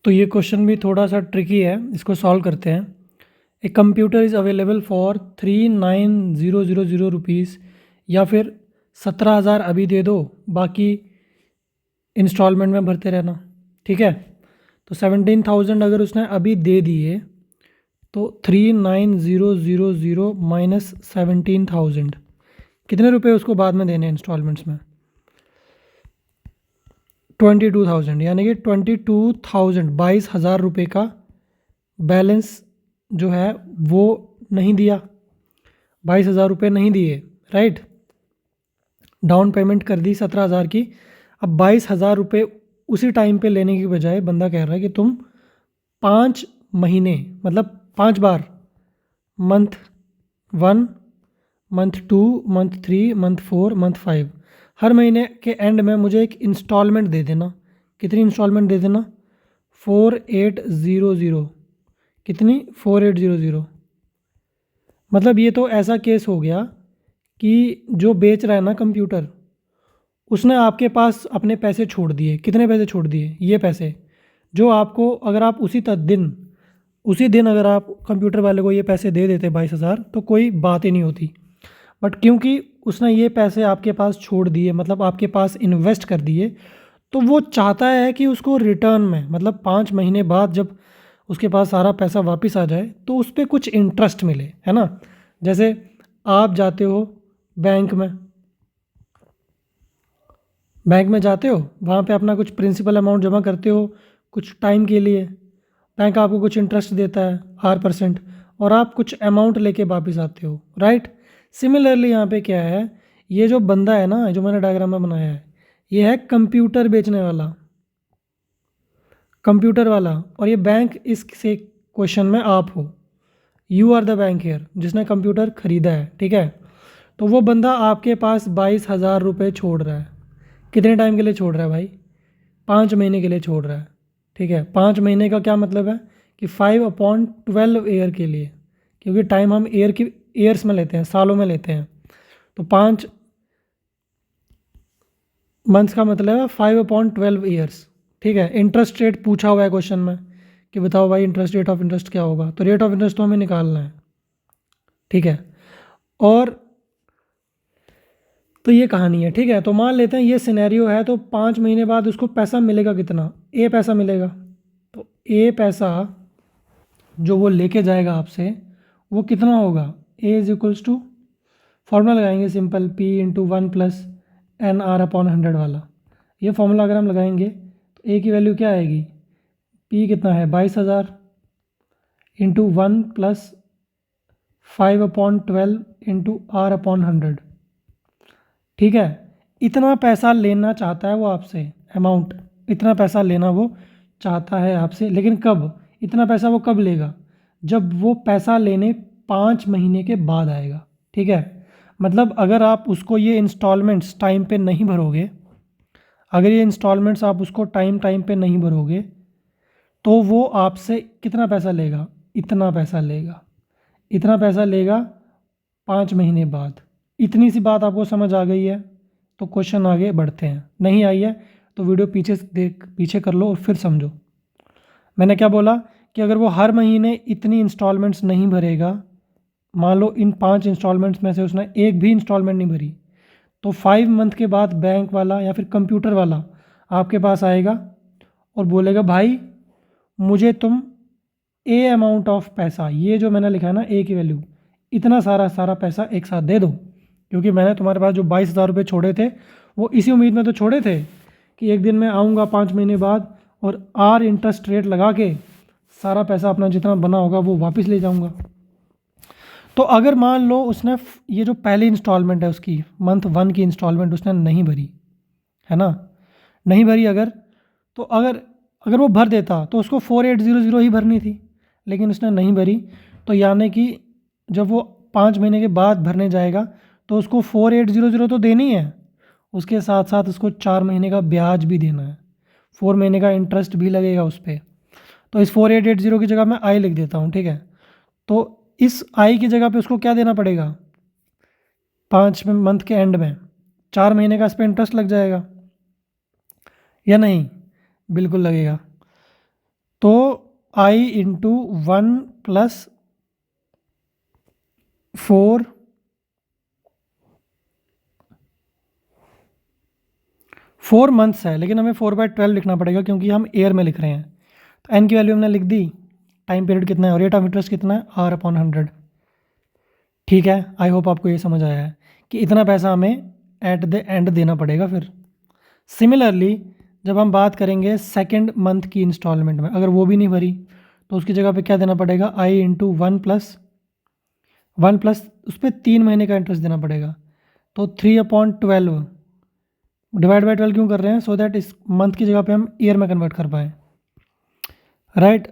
तो ये क्वेश्चन भी थोड़ा सा ट्रिकी है, इसको सॉल्व करते हैं। A computer is available for 39,000 rupees, या फिर 17,000 अभी दे दो, बाकी इंस्टॉलमेंट में भरते रहना। ठीक है, तो 17,000 अगर उसने अभी दे दिए तो 39,000 माइनस 17,000 कितने रुपए उसको बाद में देने इंस्टॉलमेंट्स में? 22,000, यानी कि 22,000 22,000 रुपये का बैलेंस जो है वो नहीं दिया, 22,000 रुपये नहीं दिए, राइट। डाउन पेमेंट कर दी 17,000 की। अब 22,000 रुपये उसी टाइम पे लेने की बजाय बंदा कह रहा है कि तुम 5 महीने, मतलब 5 बार, month 1, month 2, month 3, month 4, month 5, हर महीने के एंड में मुझे एक इंस्टॉलमेंट दे देना। कितनी इंस्टॉलमेंट दे देना? 4800। कितनी? 4800। मतलब ये तो ऐसा केस हो गया कि जो बेच रहा है ना कंप्यूटर, उसने आपके पास अपने पैसे छोड़ दिए। कितने पैसे छोड़ दिए? ये पैसे जो आपको, अगर आप उसी दिन अगर आप कंप्यूटर वाले को ये पैसे दे देते 22,000, तो कोई बात ही नहीं होती। बट क्योंकि उसने ये पैसे आपके पास छोड़ दिए, मतलब आपके पास इन्वेस्ट कर दिए, तो वो चाहता है कि उसको रिटर्न में, मतलब 5 महीने बाद जब उसके पास सारा पैसा वापस आ जाए तो उस पर कुछ इंटरेस्ट मिले, है ना। जैसे आप जाते हो बैंक में जाते हो, वहाँ पे अपना कुछ प्रिंसिपल अमाउंट जमा करते हो कुछ टाइम के लिए, बैंक आपको कुछ इंटरेस्ट देता है 8%, और आप कुछ अमाउंट लेके वापस आते हो, राइट। सिमिलरली यहाँ पे क्या है, ये जो बंदा है ना, जो मैंने डायग्राम में बनाया है, ये है कंप्यूटर बेचने वाला, कंप्यूटर वाला, और ये बैंक, इस से क्वेश्चन में आप हो, you are the bank here, जिसने कंप्यूटर खरीदा है। ठीक है, तो वो बंदा आपके पास 22,000 रुपये छोड़ रहा है। कितने टाइम के लिए छोड़ रहा है भाई? 5 महीने के लिए छोड़ रहा है। ठीक है, 5 महीने का क्या मतलब है कि 5/12 ईयर के लिए, क्योंकि टाइम हम ईयर्स में लेते हैं, सालों में लेते हैं, तो 5 मंथ्स का मतलब है 5/12 ईयर्स। ठीक है, इंटरेस्ट रेट पूछा हुआ है क्वेश्चन में कि बताओ भाई इंटरेस्ट, रेट ऑफ इंटरेस्ट क्या होगा, तो रेट ऑफ इंटरेस्ट तो हमें निकालना है। ठीक है, और तो ये कहानी है। ठीक है, तो मान लेते हैं ये सिनेरियो है, तो 5 महीने बाद उसको पैसा मिलेगा कितना? ए पैसा मिलेगा। तो ए पैसा जो वो लेके जाएगा आपसे, वो कितना होगा? ए इज इक्वल्स टू, फॉर्मूला लगाएंगे simple, P into 1 plus NR/100 वाला। ये फॉर्मूला अगर हम लगाएंगे तो ए की वैल्यू क्या आएगी? P कितना है? 22,000 इंटू 1 प्लस 5/12 इंटू R/100। ठीक है, इतना पैसा लेना चाहता है वो आपसे, अमाउंट, इतना पैसा लेना वो चाहता है आपसे, लेकिन कब? इतना पैसा वो कब लेगा? जब वो पैसा लेने 5 महीने के बाद आएगा। ठीक है, मतलब अगर आप उसको ये इंस्टॉलमेंट्स टाइम पे नहीं भरोगे, अगर ये इंस्टॉलमेंट्स आप उसको टाइम पे नहीं भरोगे, तो वो आपसे कितना पैसा लेगा? इतना पैसा लेगा। इतना पैसा लेगा 5 महीने बाद। इतनी सी बात आपको समझ आ गई है तो क्वेश्चन आगे बढ़ते हैं। नहीं आई है तो वीडियो पीछे कर लो और फिर समझो। मैंने क्या बोला कि अगर वो हर महीने इतनी इंस्टॉलमेंट्स नहीं भरेगा, मान लो इन 5 इंस्टॉलमेंट्स में से उसने एक भी इंस्टॉलमेंट नहीं भरी, तो 5 मंथ के बाद बैंक वाला या फिर कंप्यूटर वाला आपके पास आएगा और बोलेगा भाई मुझे तुम ए अमाउंट ऑफ पैसा, ये जो मैंने लिखा है ना ए की वैल्यू, इतना सारा पैसा एक साथ दे दो, क्योंकि मैंने तुम्हारे पास जो 22,000 रुपये छोड़े थे वो इसी उम्मीद में तो छोड़े थे कि एक दिन मैं आऊँगा 5 महीने बाद और आर इंटरेस्ट रेट लगा के सारा पैसा अपना जितना बना होगा वो वापस ले जाऊँगा। तो अगर मान लो उसने ये जो पहली इंस्टॉलमेंट है उसकी, मंथ 1 की इंस्टॉलमेंट उसने नहीं भरी, है ना, नहीं भरी अगर, तो अगर वो भर देता तो उसको 4800 ही भरनी थी, लेकिन उसने नहीं भरी, तो यानी कि जब वो 5 महीने के बाद भरने जाएगा तो उसको 4800 तो देनी है, उसके साथ साथ उसको 4 महीने का ब्याज भी देना है, 4 महीने का इंटरेस्ट भी लगेगा उस पर। तो इस 4880 की जगह मैं आई लिख देता हूँ। ठीक है, तो इस आई की जगह पे उसको क्या देना पड़ेगा? 5 मंथ के एंड में 4 महीने का इस पर इंटरेस्ट लग जाएगा या नहीं? बिल्कुल लगेगा। तो आई इंटू 1 प्लस 4 मंथ्स है, लेकिन हमें 4/12 लिखना पड़ेगा क्योंकि हम ईयर में लिख रहे हैं। तो एन की वैल्यू हमने लिख दी, टाइम पीरियड कितना है और रेट ऑफ इंटरेस्ट कितना है, R/100। ठीक है, आई होप आपको ये समझ आया है कि इतना पैसा हमें एट द एंड देना पड़ेगा। फिर सिमिलरली जब हम बात करेंगे सेकेंड मंथ की इंस्टॉलमेंट में, अगर वो भी नहीं भरी तो उसकी जगह पे क्या देना पड़ेगा, आई इंटू 1 प्लस उस पर 3 महीने का इंटरेस्ट देना पड़ेगा। तो 3/12 डिवाइड बाई 12 क्यों कर रहे हैं, सो दैट इस मंथ की जगह पे हम ईयर में कन्वर्ट कर पाएँ, राइट।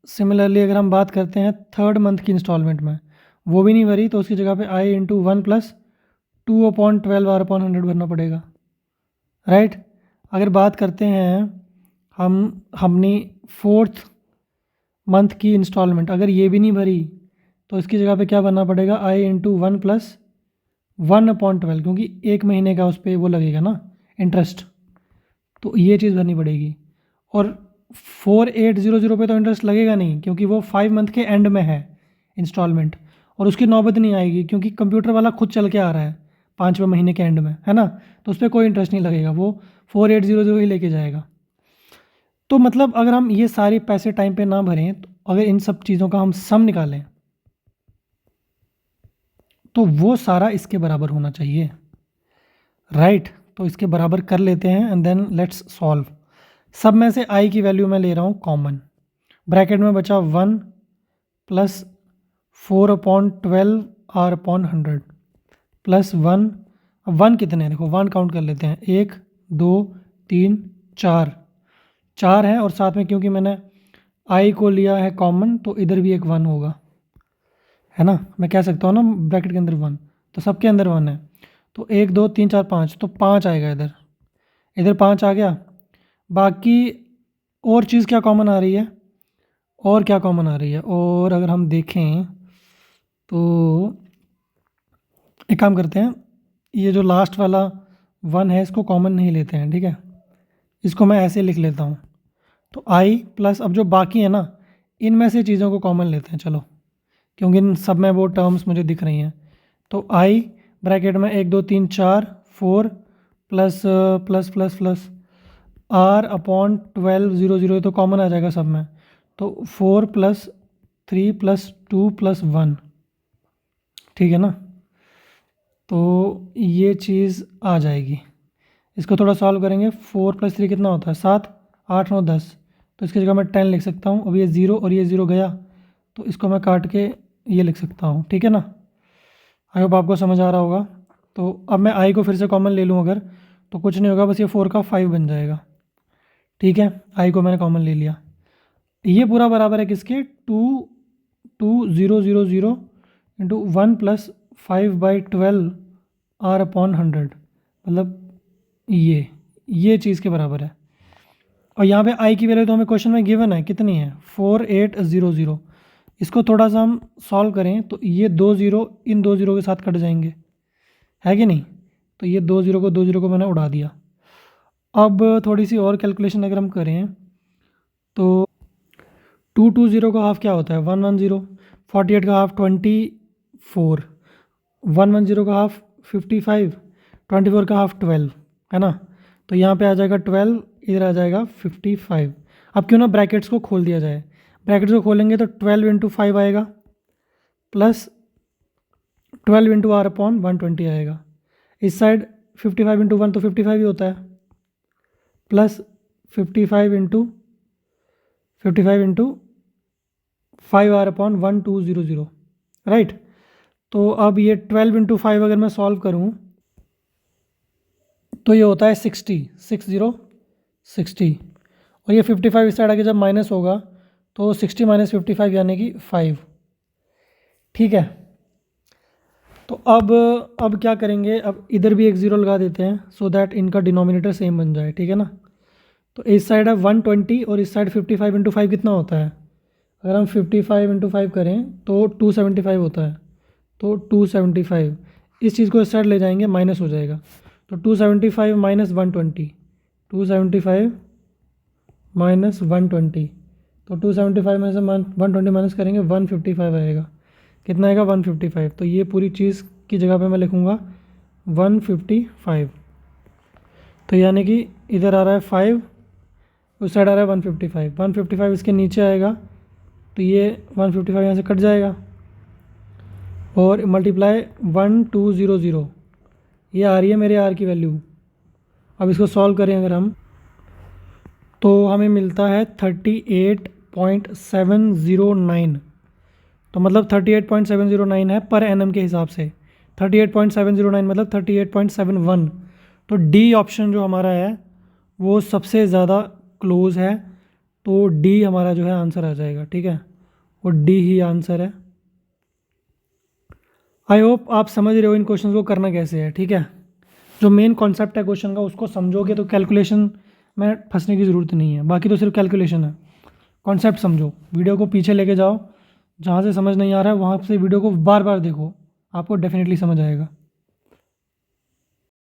सिमिलरली अगर हम बात करते हैं थर्ड मंथ की इंस्टॉलमेंट में, वो भी नहीं भरी तो उसकी जगह पे आई इंटू 1 प्लस 2/12 R/100 भरना पड़ेगा, राइट। अगर बात करते हैं हमने फोर्थ मंथ की इंस्टॉलमेंट, अगर ये भी नहीं भरी तो इसकी जगह पे क्या भरना पड़ेगा, आई इंटू 1 प्लस 1/12, क्योंकि 1 महीने का उस पर वो लगेगा ना इंटरेस्ट, तो ये चीज़ भरनी पड़ेगी। और 4800 पे तो इंटरेस्ट लगेगा नहीं क्योंकि वो 5 मंथ के एंड में है इंस्टॉलमेंट, और उसकी नौबत नहीं आएगी क्योंकि कंप्यूटर वाला खुद चल के आ रहा है 5वें महीने के एंड में, है ना। तो उस पर कोई इंटरेस्ट नहीं लगेगा, वो 4800 ही लेके जाएगा। तो मतलब अगर हम ये सारे पैसे टाइम पे ना भरें, तो अगर इन सब चीज़ों का हम सम निकालें तो वो सारा इसके बराबर होना चाहिए, राइट। तो इसके बराबर कर लेते हैं एंड देन लेट्स सॉल्व। सब में से आई की वैल्यू मैं ले रहा हूँ कॉमन, ब्रैकेट में बचा 1 प्लस 4/12 R/100 प्लस 1। अब 1 कितने हैं, देखो 1 काउंट कर लेते हैं, 1 2 3 4 है, और साथ में क्योंकि मैंने आई को लिया है कॉमन तो इधर भी एक 1 होगा, है ना। मैं कह सकता हूँ ना ब्रैकेट के अंदर 1, तो सबके अंदर 1 है। तो 1 2 3 4 5, तो 5 आएगा इधर, इधर 5 आ गया। बाकी और चीज़ क्या कॉमन आ रही है, और क्या कॉमन आ रही है, और अगर हम देखें तो एक काम करते हैं, ये जो लास्ट वाला 1 है इसको कॉमन नहीं लेते हैं, ठीक है। इसको मैं ऐसे लिख लेता हूँ। तो आई प्लस अब जो बाकी है ना, इनमें से चीज़ों को कॉमन लेते हैं चलो, क्योंकि इन सब में वो टर्म्स मुझे दिख रही हैं। तो आई ब्रैकेट में 1 2 3 4 4 plus plus plus plus R/12 0 0 तो कॉमन आ जाएगा सब में, तो 4 प्लस 3 प्लस 2 प्लस 1, ठीक है ना। तो ये चीज़ आ जाएगी, इसको थोड़ा सॉल्व करेंगे। 4 प्लस 3 कितना होता है, 7 8 9 10, तो इसकी जगह मैं 10 लिख सकता हूँ। अब ये 0 और ये 0 गया तो इसको मैं काट के ये लिख सकता हूँ, ठीक है ना। आई होप आपको समझ आ रहा होगा। तो अब मैं आई को फिर से कॉमन ले लूँ अगर, तो कुछ नहीं होगा, बस ये 4 का 5 बन जाएगा, ठीक है। आई को मैंने कॉमन ले लिया, ये पूरा बराबर है किसके, 2 इंटू 1 प्लस 5/12 R/100, मतलब ये चीज़ के बराबर है। और यहाँ पे आई की वैल्यू तो हमें क्वेश्चन में गिवन है, कितनी है, 4800। इसको थोड़ा सा हम सॉल्व करें तो ये 2 0 इन 2 0 के साथ कट जाएंगे, है कि नहीं। तो ये 2 0 को मैंने उड़ा दिया। अब थोड़ी सी और कैलकुलेशन अगर हम करें तो 220 का हाफ क्या होता है, 110, 48 का हाफ 24, 110 का हाफ 55, 24 का हाफ 12, है ना। तो यहाँ पे आ जाएगा 12, इधर आ जाएगा 55। अब क्यों ना ब्रैकेट्स को खोल दिया जाए, ब्रैकेट्स को खोलेंगे तो 12 इंटू 5 आएगा प्लस 12 इंटू R/120 आएगा। इस साइड 55 इंटू 1 तो 55 ही होता है, प्लस 55 इंटू 5 R/1200, राइट। तो अब ये 12 इंटू 5 अगर मैं सॉल्व करूँ तो ये होता है 60 और ये 55 इस साइड आके जब माइनस होगा तो 60 माइनस 55 यानी कि 5, ठीक है। तो अब क्या करेंगे, अब इधर भी एक ज़ीरो लगा देते हैं सो दैट इनका डिनोमिनेटर सेम बन जाए, ठीक है ना। तो इस साइड है 120 और इस साइड 55 इंटू 5 कितना होता है, अगर हम 55 इंटू 5 करें तो 275 होता है। तो 275 इस चीज़ को इस साइड ले जाएंगे, माइनस हो जाएगा। तो 275 माइनस 120, 275 माइनस 120, तो 275 में से 120 माइनस करेंगे 155 आएगा। कितना आएगा 155। तो ये पूरी चीज़ की जगह पे मैं लिखूँगा 155। तो यानी कि इधर आ रहा है 5, उस साइड आ रहा है 155। 155 इसके नीचे आएगा तो ये 155 यहाँ से कट जाएगा और मल्टीप्लाई 1200, ये आ रही है मेरे आर की वैल्यू। अब इसको सॉल्व करें अगर हम, तो हमें मिलता है 38.709। तो मतलब 38.709 है पर एनम के हिसाब से। 38.709 मतलब 38.71। तो डी ऑप्शन जो हमारा है वो सबसे ज़्यादा क्लोज है, तो डी हमारा जो है आंसर आ जाएगा। ठीक है, वो डी ही आंसर है। आई होप आप समझ रहे हो इन क्वेश्चन को करना कैसे है। ठीक है, जो मेन कॉन्सेप्ट है क्वेश्चन का उसको समझोगे तो कैलकुलेशन में फंसने की ज़रूरत नहीं है, बाकी तो सिर्फ कैलकुलेशन है। कॉन्सेप्ट समझो, वीडियो को पीछे लेके जाओ, जहाँ से समझ नहीं आ रहा है वहाँ से वीडियो को बार बार देखो, आपको डेफिनेटली समझ आएगा।